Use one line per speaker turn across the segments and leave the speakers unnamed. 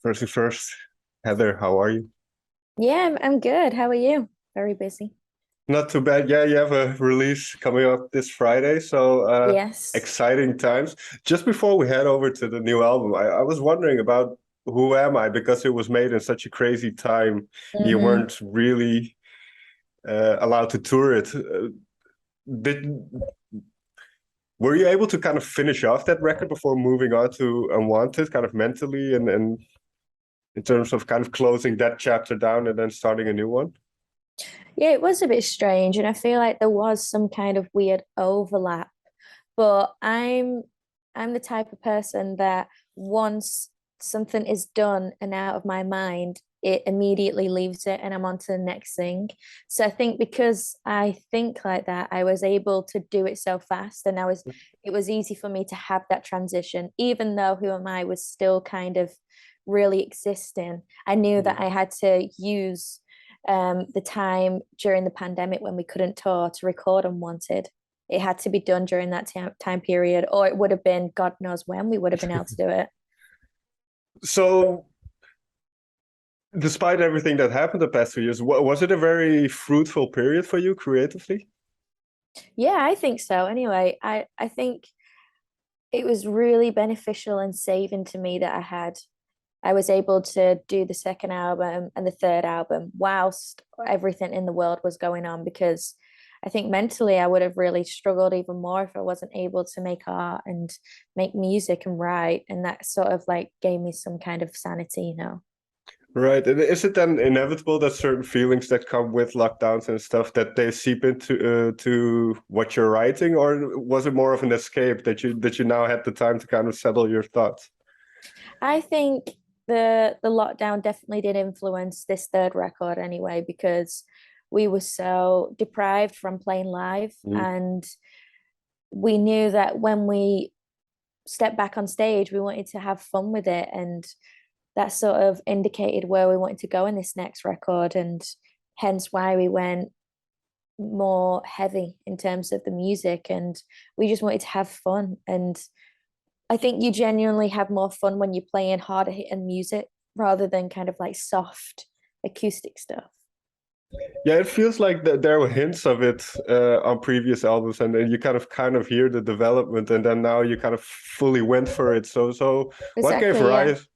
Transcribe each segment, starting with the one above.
First things first, Heather, how are you?
Yeah, I'm good. How are you? Very busy.
Not too bad. Yeah, you have a release coming up this Friday, so
Yes.
exciting times. Just before we head over to the new album, I was wondering about Who Am I? Because it was made in such a crazy time. You
hmm
weren't really allowed to tour it. Did Were you able to kind of finish off that record before moving on to Unwanted, kind of mentally and in terms of kind of closing that chapter down and then starting a new one?
Yeah, it was a bit strange, and I feel like there was some kind of weird overlap. But I'm the type of person that once something is done and out of my mind, it immediately leaves it and I'm on to the next thing. So I think because I think like that, I was able to do it so fast and it was easy for me to have that transition, even though Who Am I was still kind of really existing. I knew that I had to use the time during the pandemic when we couldn't tour to record Unwanted. It had to be done during that time period, or it would have been God knows when we would have been able to do it.
So despite everything that happened the past 2 years, was it a very fruitful period for you creatively?
Yeah, I think so. Anyway, I think it was really beneficial and saving to me that I was able to do the second album and the third album whilst everything in the world was going on because I think mentally I would have really struggled even more if I wasn't able to make art and make music and write. And that sort of like gave me some kind of sanity.
Right. And is it then inevitable that certain feelings that come with lockdowns and stuff that they seep into to what you're writing, or was it more of an escape that you now had the time to kind of settle your thoughts?
I think the lockdown definitely did influence this third record anyway, because we were so deprived from playing live
Mm.
and we knew that when we stepped back on stage, we wanted to have fun with it. And that sort of indicated where we wanted to go in this next record. And hence why we went more heavy in terms of the music. And we just wanted to have fun. And I think you genuinely have more fun when you're playing harder hitting music rather than kind of like soft acoustic stuff.
Yeah, it feels like there were hints of it on previous albums, and then you kind of hear the development, and then now you kind of fully went for it. So what gave
Exactly, yeah.
rise?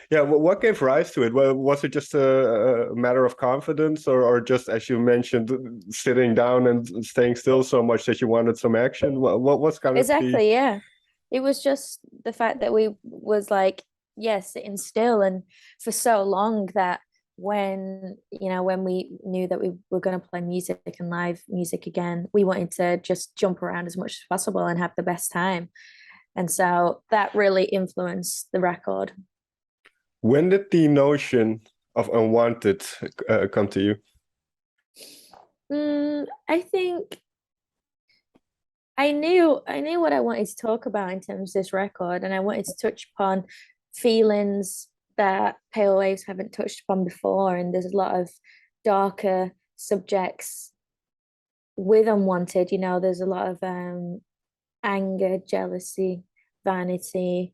Yeah, what gave rise to it? Well, was it just a matter of confidence, or just as you mentioned, sitting down and staying still so much that you wanted some action? What was kind of the
Exactly, yeah. It was just the fact that we was like, yeah, sitting still and for so long that when we knew that we were going to play music and live music again, we wanted to just jump around as much as possible and have the best time. And so that really influenced the record.
when did the notion of unwanted come to you?
I think I knew what I wanted to talk about in terms of this record, and I wanted to touch upon feelings that Pale Waves haven't touched upon before. And there's a lot of darker subjects with Unwanted. There's a lot of anger, jealousy, vanity,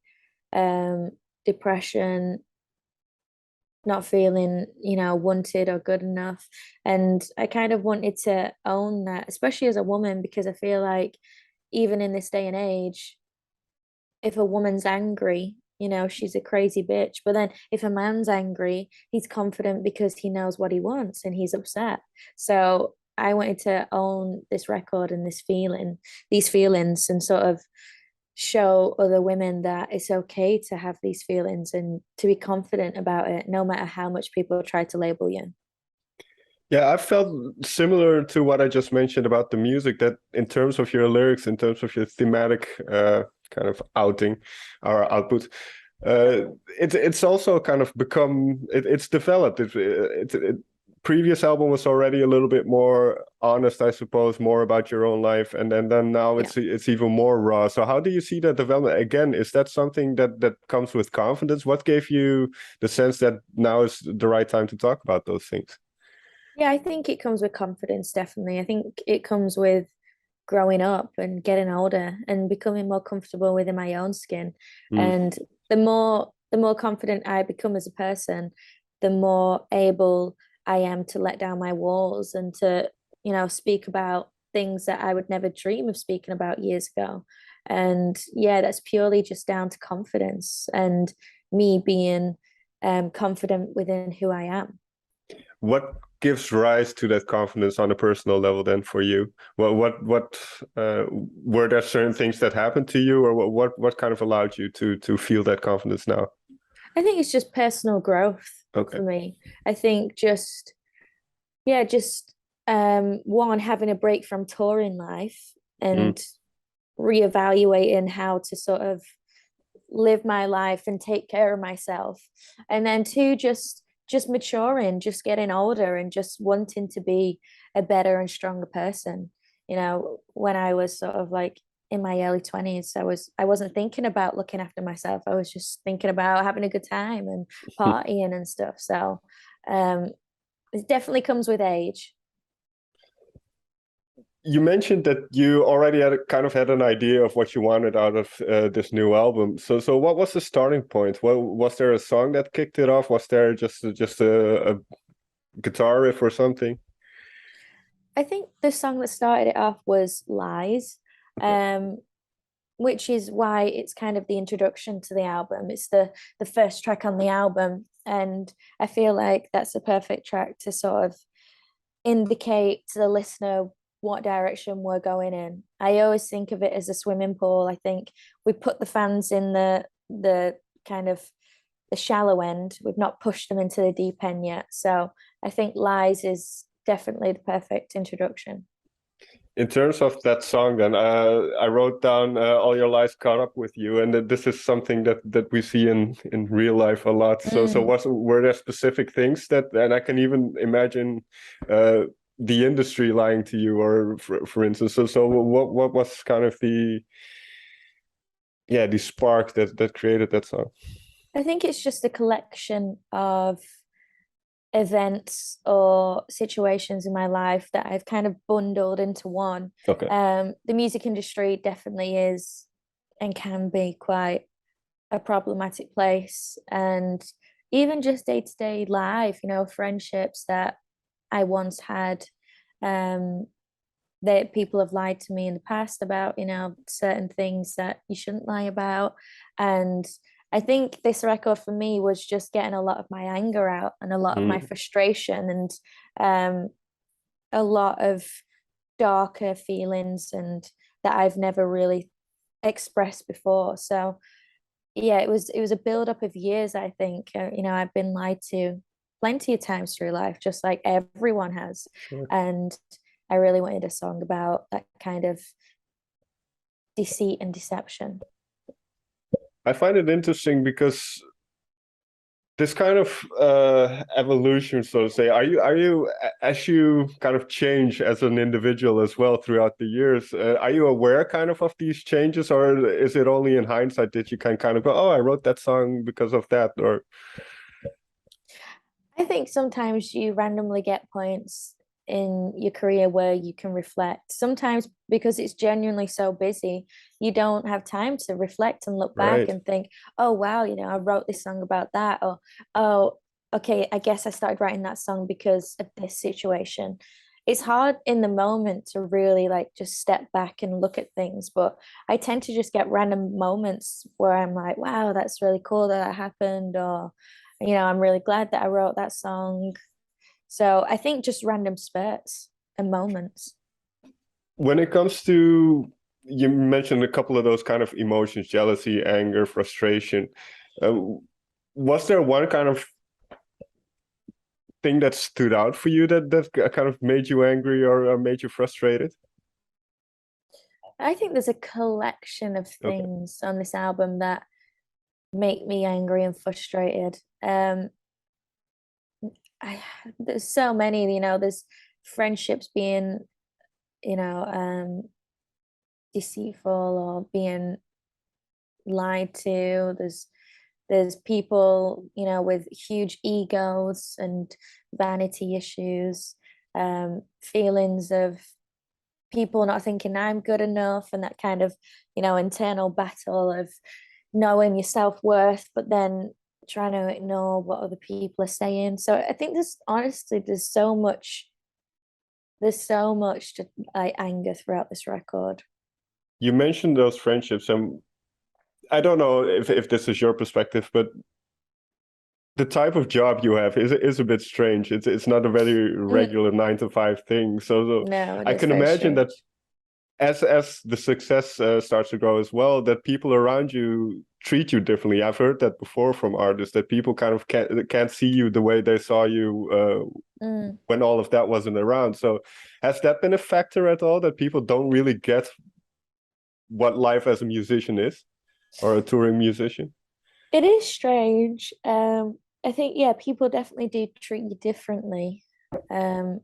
um, depression, not feeling, wanted or good enough. And I kind of wanted to own that, especially as a woman, because I feel like even in this day and age, if a woman's angry, she's a crazy bitch. But then if a man's angry, he's confident because he knows what he wants and he's upset. So I wanted to own this record and these feelings, and sort of show other women that it's okay to have these feelings and to be confident about it, no matter how much people try to label you.
Yeah, I felt similar to what I just mentioned about the music, that in terms of your lyrics, in terms of your thematic kind of outing or output, uh, it's also kind of it's developed. Previous album was already a little bit more honest, I suppose, more about your own life, and then now
Yeah.
it's even more raw. So how do you see that development? Again, is that something that comes with confidence? What gave you the sense that now is the right time to talk about those things?
Yeah, I think it comes with confidence, definitely. I think it comes with growing up and getting older and becoming more comfortable within my own skin.
Mm.
And the more the more confident I become as a person, the more able I am to let down my walls and to, speak about things that I would never dream of speaking about years ago. And yeah, that's purely just down to confidence and me being confident within who I am.
What gives rise to that confidence on a personal level then for you? Well, were there certain things that happened to you, or what kind of allowed you to feel that confidence now?
I think it's just personal growth
Okay.
for me. I think just one, having a break from touring life
Mm.
and reevaluating how to sort of live my life and take care of myself. And then two, just maturing, just getting older and just wanting to be a better and stronger person. When I was sort of like in my early 20s, I wasn't thinking about looking after myself. I was just thinking about having a good time and partying and stuff. So it definitely comes with age.
You mentioned that you already had an idea of what you wanted out of this new album. So what was the starting point? Well, was there a song that kicked it off? Was there just a guitar riff or something?
I think the song that started it off was Lies,
Okay.
which is why it's kind of the introduction to the album. It's the first track on the album, and I feel like that's a perfect track to sort of indicate to the listener what direction we're going in. I always think of it as a swimming pool. I think we put the fans in the kind of the shallow end. We've not pushed them into the deep end yet. So I think Lies is definitely the perfect introduction.
In terms of that song, then I wrote down "All Your Lies Caught Up with You," and this is something that we see in real life a lot. So
Mm.
were there specific things that, and I can even imagine the industry lying to you, or for instance. So what was kind of the spark that created that song?
I think it's just a collection of events or situations in my life that I've kind of bundled into one.
Okay.
The music industry definitely is and can be quite a problematic place. And even just day to day life, friendships that I once had, um, that people have lied to me in the past about, certain things that you shouldn't lie about. And I think this record for me was just getting a lot of my anger out and a lot of my
Mm.
frustration and a lot of darker feelings and that I've never really expressed before. So yeah, it was a build up of years, I think. I've been lied to plenty of times through life, just like everyone has.
Sure.
And I really wanted a song about that kind of deceit and deception.
I find it interesting because this kind of evolution, so to say, are you as you kind of change as an individual as well throughout the years, are you aware kind of these changes, or is it only in hindsight that you can kind of go, oh, I wrote that song because of that? Or
I think sometimes you randomly get points in your career where you can reflect. Sometimes because it's genuinely so busy, you don't have time to reflect and look back
right.
and think, oh, wow, I wrote this song about that. Or, oh, okay, I guess I started writing that song because of this situation. It's hard in the moment to really like just step back and look at things, but I tend to just get random moments where I'm like, wow, that's really cool that that happened, or I'm really glad that I wrote that song. So I think just random spurts and moments.
When it comes to, you mentioned a couple of those kind of emotions: jealousy, anger, frustration. Uh, was there one kind of thing that stood out for you that kind of made you angry, or made you frustrated?
I think there's a collection of
Okay.
things on this album that make me angry and frustrated. I there's so many, there's friendships being, you know, um, deceitful or being lied to. There's people, with huge egos and vanity issues, feelings of people not thinking I'm good enough, and that kind of, internal battle of knowing your self-worth, but then trying to ignore what other people are saying. So I think there's so much to like anger throughout this record.
You mentioned those friendships, and I don't know if this is your perspective, but the type of job you have is a bit strange. It's not a very
Mm,
regular 9 to 5 thing. So
no, it
I
is
can
very
imagine that
strange.
as the success starts to grow as well, that people around you treat you differently. I've heard that before from artists, that people kind of can't see you the way they saw you
Mm.
when all of that wasn't around. So has that been a factor at all, that people don't really get what life as a musician is, or a touring musician?
It is strange. I think, yeah, people definitely do treat you differently. Um,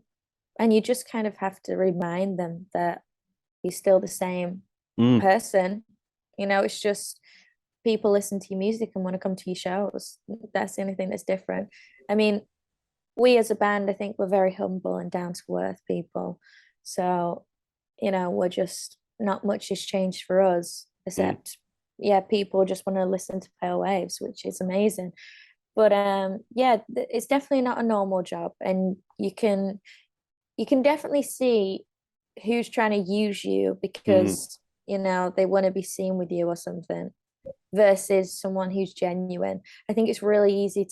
and you just kind of have to remind them that you're still the same
Mm,
person. It's just people listen to your music and want to come to your shows. That's the only thing that's different. I mean, we as a band, I think we're very humble and down to earth people. So, we're just not much has changed for us,
mm,
except yeah, people just want to listen to Pale Waves, which is amazing. But yeah, it's definitely not a normal job, and you can definitely see who's trying to use you
mm.
because they want to be seen with you or something versus someone who's genuine. I think it's really easy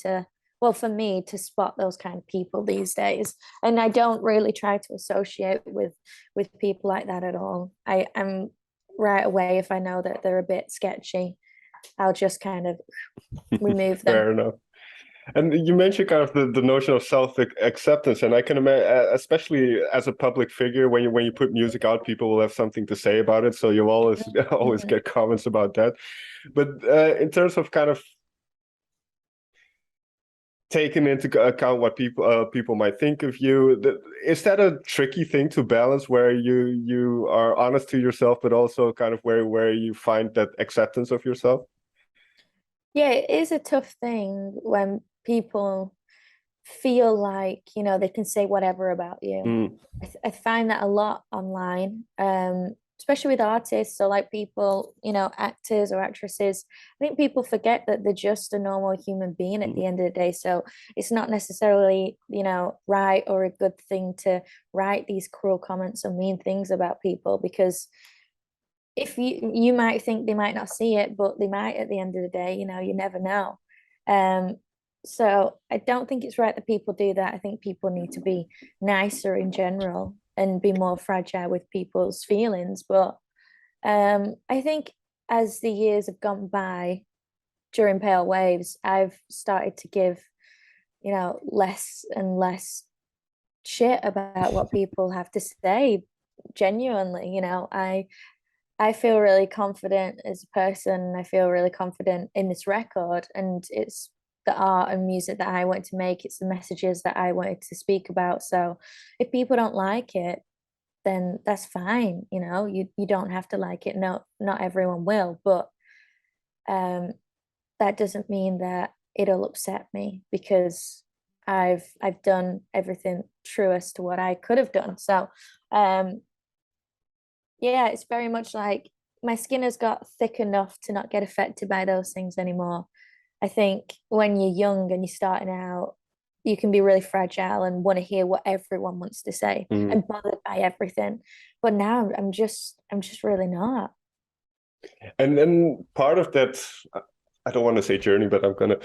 well, for me to spot those kind of people these days. And I don't really try to associate with people like that at all. I am right away if I know that they're a bit sketchy, I'll just kind of remove them.
Fair enough. And you mentioned kind of the notion of self-acceptance, and I can imagine, especially as a public figure, when you put music out, people will have something to say about it. So you always always
Mhm.
get comments about that. But in terms of kind of taking into account what people might think of you, is that a tricky thing to balance, where you are honest to yourself, but also kind of where you find that acceptance of yourself?
Yeah, it is a tough thing when people feel like they can say whatever about you.
Mm,
I find that a lot online, especially with artists. So like people, actors or actresses, I think people forget that they're just a normal human being at
mm,
the end of the day. So it's not necessarily right or a good thing to write these cruel comments or mean things about people, because if you might think they might not see it, but they might at the end of the day. You never know. um so I don't think it's right that people do that. I think people need to be nicer in general and be more fragile with people's feelings. But I think as the years have gone by during Pale Waves, I've started to give less and less shit about what people have to say. Genuinely, I feel really confident as a person. I feel really confident in this record, and it's the art and music that I want to make. It's the messages that I wanted to speak about. So if people don't like it, then that's fine. You don't have to like it. No, not everyone will, but um, that doesn't mean that it'll upset me because I've done everything truest to what I could have done. So um, yeah, it's very much like my skin has got thick enough to not get affected by those things anymore. I think when you're young and you're starting out, you can be really fragile and want to hear what everyone wants to say
mm.
and bothered by everything. But now I'm just really not.
And then part of that, I don't want to say journey, but I'm gonna.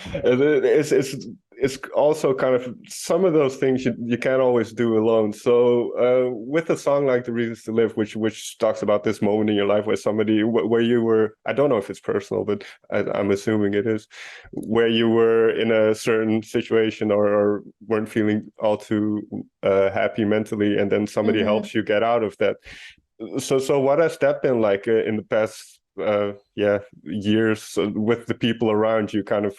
It's also kind of some of those things you can't always do alone. So with a song like "The Reasons to Live," which talks about this moment in your life where somebody where you were, I don't know if it's personal, but I'm assuming it is, where you were in a certain situation, or weren't feeling all too happy mentally, and then somebody
Hmm.
helps you get out of that. So what has that been like in the past years, with the people around you, kind of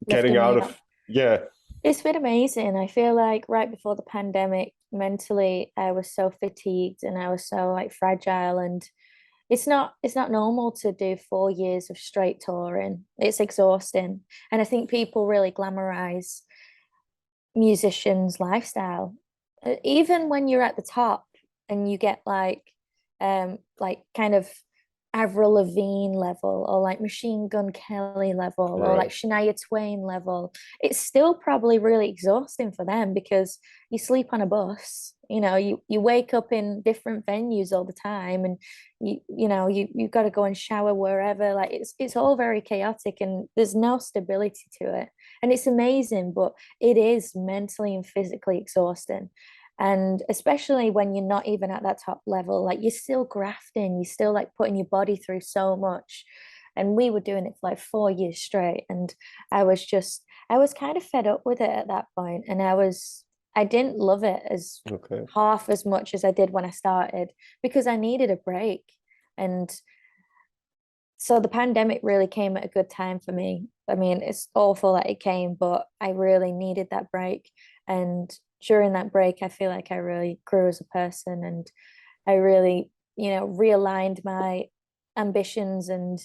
getting
Lifting
out
me
of,
up.
yeah.
It's been amazing. I feel like right before the pandemic, mentally, I was so fatigued and I was so like fragile, and it's not normal to do 4 years of straight touring. It's exhausting. And I think people really glamorize musicians' lifestyle. Even when you're at the top and you get like kind of Avril Lavigne level or like Machine Gun Kelly level or like
Right.
Shania Twain level, it's still probably really exhausting for them because you sleep on a bus, you wake up in different venues all the time, and you've got to go and shower wherever. Like it's all very chaotic and there's no stability to it. And it's amazing, but it is mentally and physically exhausting. And especially when you're not even at that top level, like you're still grafting, you're still like putting your body through so much. And we were doing it for like 4 years straight. And I was kind of fed up with it at that point. And I didn't love it as
Okay.
half as much as I did when I started because I needed a break. And so the pandemic really came at a good time for me. I mean, it's awful that it came, but I really needed that break. And during that break, I feel like I really grew as a person, and I really, realigned my ambitions and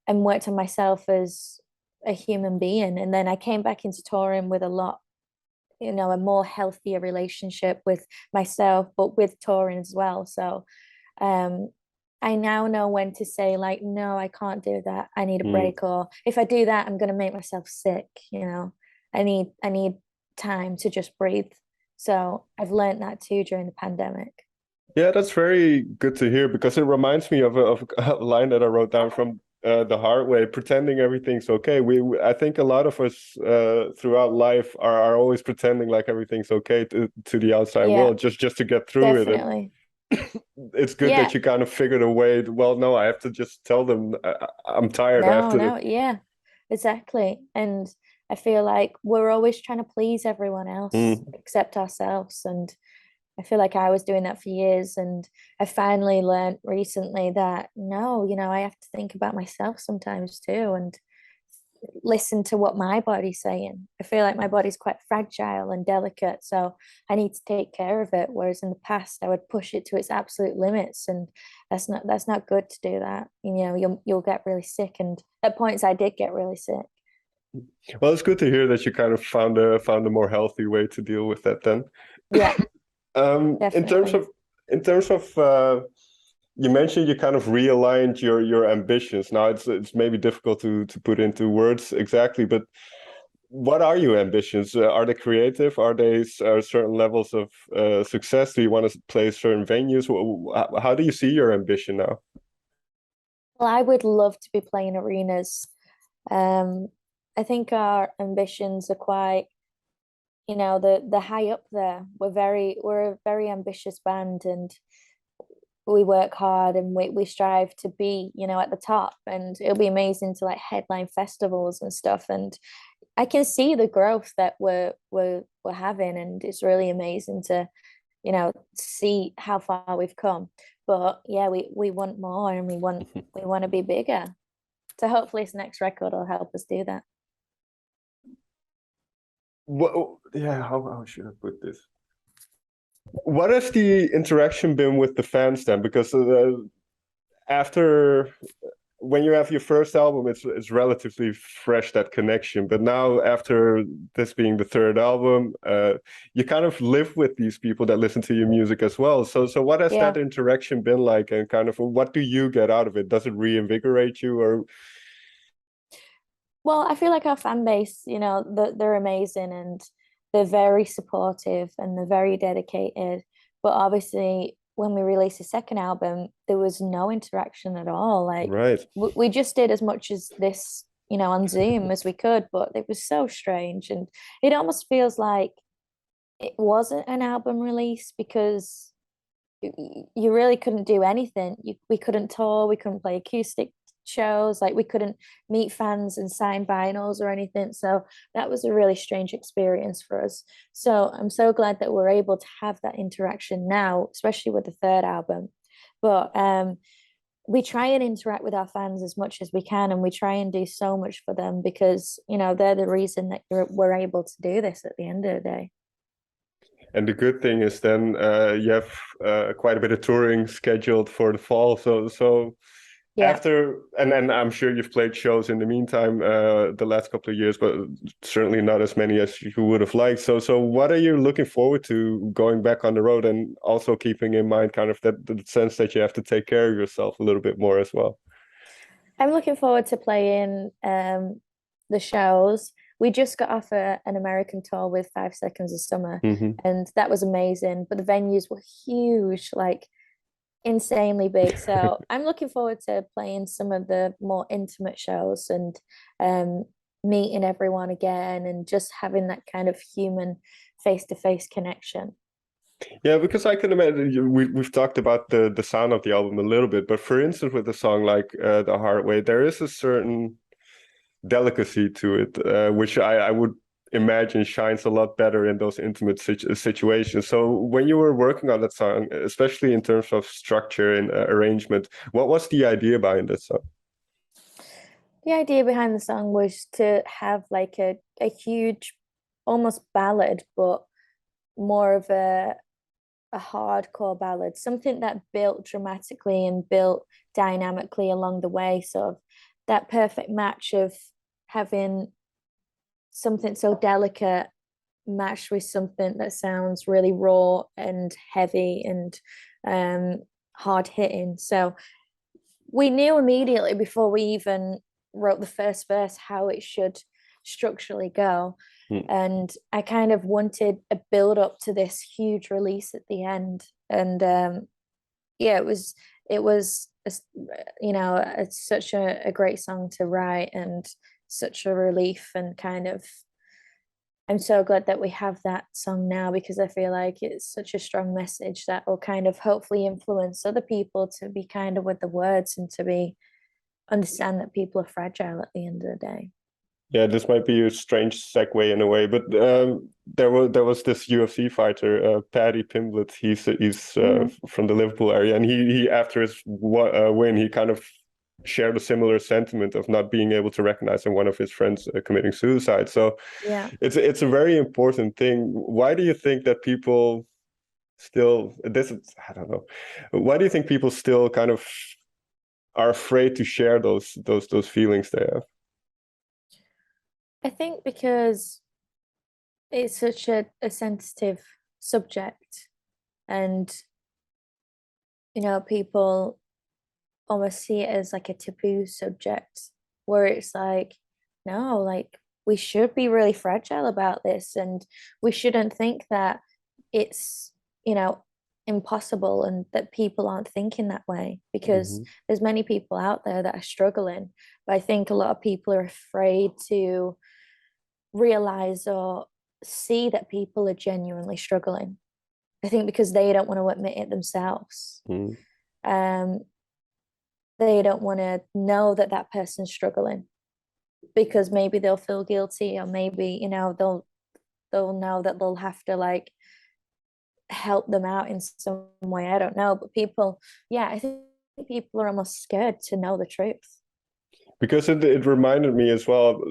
worked on myself as a human being. And then I came back into touring with a more healthier relationship with myself, but with touring as well. So um I now know when to say like, no, I can't do that. I need a
Mm.
break, or if I do that, I'm gonna make myself sick. I need time to just breathe. So I've learned that too during the pandemic.
Yeah, that's very good to hear because it reminds me of a line that I wrote down from The Hard Way, pretending everything's okay. I think a lot of us throughout life are always pretending like everything's okay to the outside
Yeah,
world just to get through it. And
definitely.
it's good that
Yeah.
you kind of figured a way. Well, no, I have to just tell them I'm tired. I have
No,
to.
no, yeah, exactly. And I feel like we're always trying to please everyone else
Mm.
except ourselves. And I feel like I was doing that for years. And I finally learned recently that no, I have to think about myself sometimes too and listen to what my body's saying. I feel like my body's quite fragile and delicate, so I need to take care of it. Whereas in the past, I would push it to its absolute limits, and that's not good to do that. You'll get really sick, and at points I did get really sick.
Well, it's good to hear that you kind of found a more healthy way to deal with that then.
Yeah,
In terms
definitely.
of you mentioned you kind of realigned your ambitions. Now it's maybe difficult to put into words exactly, but what are your ambitions? Are they creative? Are they certain levels of success? Do you want to play certain venues? How do you see your ambition now?
Well, I would love to be playing arenas. Um, I think our ambitions are quite, the high up there. We're a very ambitious band, and we work hard and we strive to be, at the top. And it'll be amazing to like headline festivals and stuff. And I can see the growth that we're having, and it's really amazing to, see how far we've come. But yeah, we want more, and we want to be bigger. So hopefully this next record will help us do that.
Yeah, how should I put this? What has the interaction been with the fans then? Because after when you have your first album, it's relatively fresh, that connection. But now after this being the third album, you kind of live with these people that listen to your music as well. So what has that
Yeah.
interaction been like, and kind of what do you get out of it? Does it reinvigorate you, or
Well, I feel like our fan base, they're amazing, and they're very supportive and they're very dedicated. But obviously, when we released the second album, there was no interaction at all. Like
right?
we just did as much as this, on Zoom as we could, but it was so strange. And it almost feels like it wasn't an album release because you really couldn't do anything. We couldn't tour, we couldn't play acoustic shows, like we couldn't meet fans and sign vinyls or anything. So that was a really strange experience for us. So I'm so glad that we're able to have that interaction now, especially with the third album. But we try and interact with our fans as much as we can, and we try and do so much for them because they're the reason that we're able to do this at the end of the day.
And the good thing is then you have quite a bit of touring scheduled for the fall. So
Yeah.
after, and then I'm sure you've played shows in the meantime, the last couple of years, but certainly not as many as you would have liked. So what are you looking forward to going back on the road, and also keeping in mind kind of that the sense that you have to take care of yourself a little bit more as well?
I'm looking forward to playing the shows. We just got off an American tour with 5 Seconds of Summer,
Hmm.
and that was amazing. But the venues were huge, like insanely big. So I'm looking forward to playing some of the more intimate shows and um, meeting everyone again and just having that kind of human face-to-face connection.
Yeah, because I can imagine we've talked about the sound of the album a little bit, but for instance, with a song like The Hard Way, there is a certain delicacy to it, which I would imagine shines a lot better in those intimate situations. So when you were working on that song, especially in terms of structure and arrangement, what was the idea behind that song?
The idea behind the song was to have like a huge, almost ballad, but more of a hardcore ballad, something that built dramatically and built dynamically along the way. So that perfect match of having something so delicate matched with something that sounds really raw and heavy and hard hitting. So we knew immediately before we even wrote the first verse how it should structurally go.
Mm.
And I kind of wanted a build up to this huge release at the end. And yeah, it was it's such a great song to write and such a relief, and kind of I'm so glad that we have that song now, because I feel like it's such a strong message that will kind of hopefully influence other people to be kind of with the words and to be understand that people are fragile at the end of the day.
Yeah, this might be a strange segue in a way, but there was this UFC fighter, Paddy Pimblett. He's
Mm,
from the Liverpool area, and he after his win, he kind of shared a similar sentiment of not being able to recognize one of his friends committing suicide. So
yeah.
it's a very important thing. Why do you think that people still this is, I don't know. Why do you think people still kind of are afraid to share those feelings they have?
I think because it's such a sensitive subject, and people almost see it as like a taboo subject, where it's like, no, like we should be really fragile about this, and we shouldn't think that it's, you know, impossible and that people aren't thinking that way, because
Hmm.
there's many people out there that are struggling. But I think a lot of people are afraid to realize or see that people are genuinely struggling. I think because they don't want to admit it themselves.
Hmm.
Um, they don't want to know that that person's struggling, because maybe they'll feel guilty, or maybe they'll know that they'll have to like help them out in some way. I don't know, but people, yeah, I think people are almost scared to know the truth.
Because it reminded me as well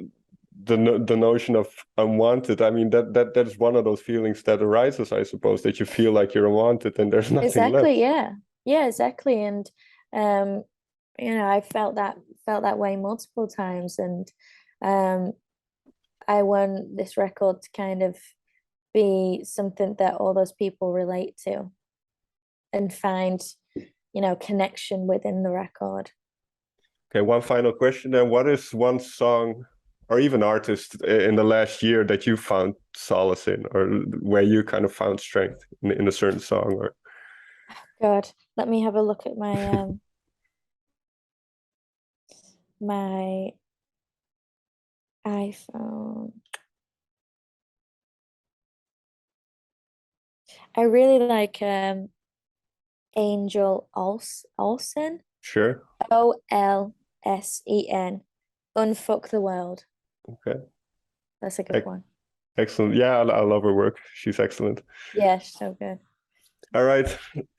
the notion of unwanted. I mean that is one of those feelings that arises, I suppose, that you feel like you're unwanted and there's nothing
Exactly,
left.
yeah. Yeah, exactly. And um I felt that way multiple times, and um I want this record to kind of be something that all those people relate to and find, connection within the record.
Okay, one final question then. What is one song or even artist in the last year that you found solace in, or where you kind of found strength in a certain song? Or
God, let me have a look at my iPhone. I really like Angel Olsen.
sure.
Olsen. Unfuck the World.
Okay.
That's a good
Ec-
one.
Excellent. Yeah, I love her work. She's excellent.
Yeah, so good.
All right,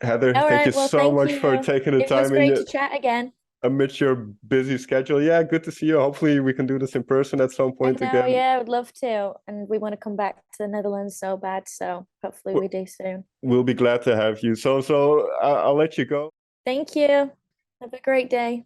Heather,
All
thank you
right, well,
so
thank
much for
you.
taking the
It was
time in
great
your
to chat again.
amidst your busy schedule. Yeah, good to see you. Hopefully we can do this in person at some
I
point
know,
again.
yeah, I would love to. And we want to come back to the Netherlands so bad, so hopefully we do soon.
We'll be glad to have you. So I'll let you go.
Thank you. Have a great day.